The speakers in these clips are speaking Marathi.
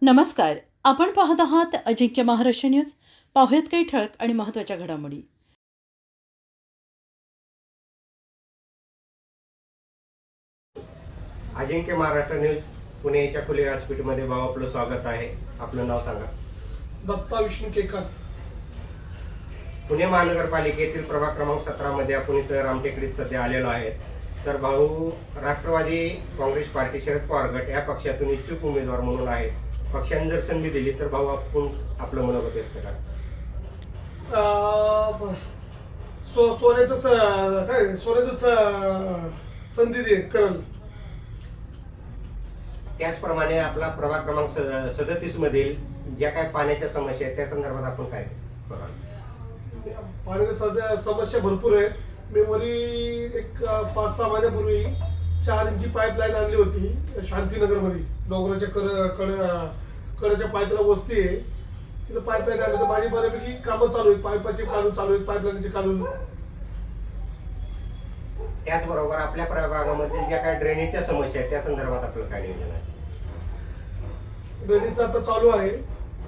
नमस्कार. आपण पाहत आहात अजिंक्य महाराष्ट्र न्यूज. पाहूयात काही ठळक आणि महत्त्वाच्या घडामोडी. अजिंक्य महाराष्ट्र न्यूज पुण्याच्या खुले व्यासपीठमध्ये भाऊ आपलं स्वागत आहे. आपलं नाव सांगा. दत्ता विष्णू केकर. पुणे महानगरपालिकेतील प्रभाग क्रमांक 17 मध्ये आपण इथं रामटेकडीत सध्या आलेलो आहे. तर भाऊ राष्ट्रवादी काँग्रेस पार्टी शरद पवार गट या पक्षातून इच्छुक उमेदवार म्हणून आहे. पक्षाने जर संधी दिली तर भाऊ आपण आपलं मनोगत व्यक्त करा. सोन्याचं संधी दे करल. त्याचप्रमाणे आपला प्रभाग क्रमांक 37 मधील ज्या काही पाण्याच्या समस्या आहेत त्या संदर्भात आपण काय कराल? पाण्याच्या समस्या भरपूर आहे. मी वरी एक 5-6 महिन्यापूर्वी 4 इंची पाईपलाईन आणली होती शांतीनगरमध्ये. डोंगराच्या कडेच्या पाईपला वस्ती आहे, तिथं पाईपलाईन आणली तर माझी बऱ्यापैकी कामं चालू आहेत. पाईपाची काढून चालू आहेत, पाईपलाईनची काढून. त्याचबरोबर आपल्या प्रभागामध्ये ज्या काही ड्रेनेजच्या समस्या आहेत त्या संदर्भात आपलं काय नियोजन आहे? ड्रेनेजचं आता चालू आहे,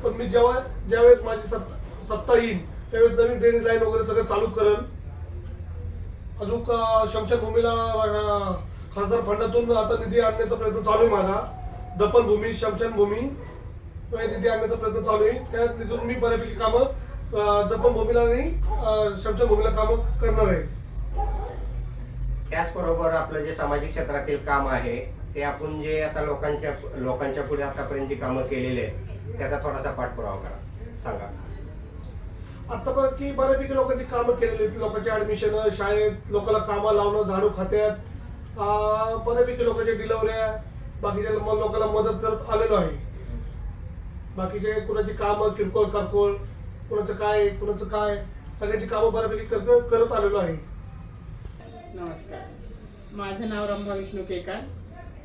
पण मी ज्यावेळेस माझी सत्ता येईल त्यावेळेस नवीन ड्रेनेज लाईन वगैरे सगळं चालू करेल. अजून शमशानभूमीला खासदार फंडातून आता निधी आणण्याचा प्रयत्न चालू आहे माझा. दफनभूमी, शमशानभूमी निधी आणण्याचा प्रयत्न चालू आहे. त्या निधीतून मी बऱ्यापैकी कामं दफनभूमीला आणि शमशानभूमीला कामं करणार आहे. त्याचबरोबर आपलं जे सामाजिक क्षेत्रातील काम आहे ते आपण जे आता लोकांच्या पुढे आतापर्यंत जी कामं केलेली आहेत त्याचा थोडासा पाठपुरावा करा, सांगा. आता बऱ्यापैकी लोकांची कामं केलेली आहेत. लोकांचे ऍडमिशन, शाळेत लोकांना कामं लावणं, झाडू खात्यात, बऱ्यापैकी लोकांच्या डिलिव्हऱ्या, बाकीच्या लोकांना मदत करत आलेलो आहे. बाकीचे कुणाची कामं किरकोळ कारकोळ, कुणाचं काय सगळ्यांची कामं बऱ्यापैकी करत आलेलो आहे. नमस्कार. माझं नाव रंभा विष्णू केकर.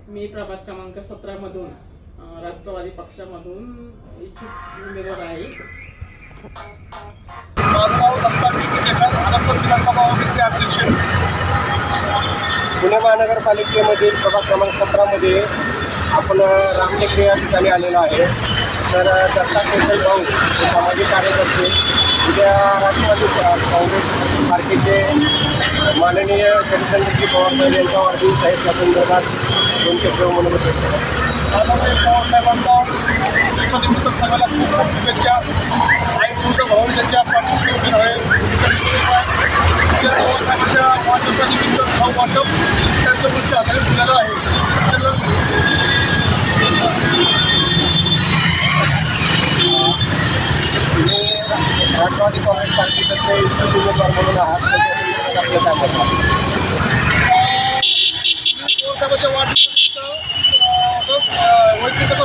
मी प्रभाग क्रमांक 17 मधून राष्ट्रवादी पक्षामधून इच्छुक उमेदवार आहे. माझं नाव दत्ता विष्णू केकर, आनंदपूर विधानसभा ओबीसी अध्यक्ष. पुणे महानगरपालिकेमधील प्रभाग क्रमांक 17 मध्ये आपण रामटेकडी या ठिकाणी आलेलो आहे. तर दत्ता केसर भाऊ सामाजिक कार्यकर्ते उद्या राष्ट्रवादी काँग्रेस पार्टीचे माननीय चंद्रशेखर पवार साहेब यांचा वाढदिवस आहे. त्या संदर्भात 2 शब्द मनोगत व्यक्त करा. पवारसाहेबांचा दिवसानिमित्त सगळ्याला खूप खूप शुभेच्छा. आई तुमचं भाऊ त्यांच्या पाठीशी उभे आहे. पवारसाहेबांच्या वाढदिवसानिमित्त भाऊ वाटप त्यांच्या गोष्टी आधारित दिलेलं आहे. राष्ट्रवादी काँग्रेस पार्टीतर्फे इच्छुक उमेदवार म्हणून आहात, आपलं काय मत आहे? पवारसाहेबांच्या वाढदिवसानिमित्त वैद्यकीय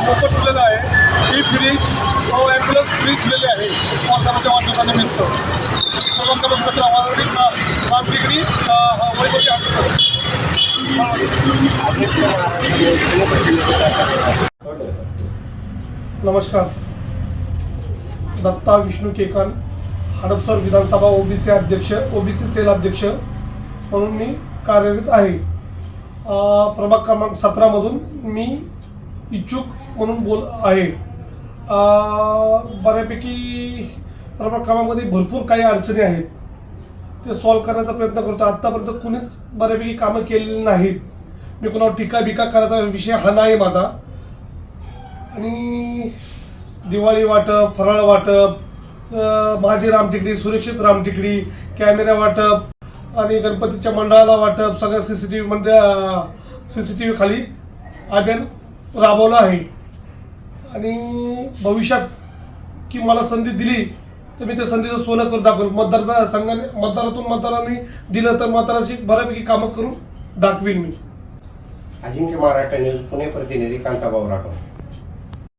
मोफत दिलेलं आहे. ही फ्री ॲम्ब्युलन्स फ्री दिलेली आहे पवारसाहेबांच्या वाढदिवसानिमित्त. प्रभाग क्रमांक 17 रामटेकडी वैद्यकीय हॉस्पिटल. नमस्कार. दत्ता विष्णू केकर, हडपसर विधानसभा ओबीसी अध्यक्ष, ओबीसी सेल अध्यक्ष म्हणून मी कार्यरत आहे. प्रभाग क्रमांक 17 मधून मी इच्छुक म्हणून आहे. बऱ्यापैकी प्रभाग क्रमांकामध्ये भरपूर काही अडचणी आहेत, ते सॉल्व्ह करण्याचा प्रयत्न करतो. आत्तापर्यंत कुणीच बऱ्यापैकी कामं केलेली नाहीत. मी कोणावर टीका करायचा विषय हा नाही माझा. आणि दिवाळी वाटप, फराळ वाटप, माझी रामटेकडी, सुरक्षित रामटेकडी, कॅमेरा वाटप आणि गणपतीच्या मंडळाला वाटप, सगळ्या CCTV खाली अभियान राबवलं आहे. आणि भविष्यात की मला संधी दिली तर मी त्या संधीचं सोनं करून दाखवेल. मतदारातून मतदारांनी दिलं तर मतदाराची बऱ्यापैकी कामं करून दाखवील मी. अजिंक्य महाराष्ट्र न्यूज पुणे प्रतिनिधी कांताभाऊ राठोड.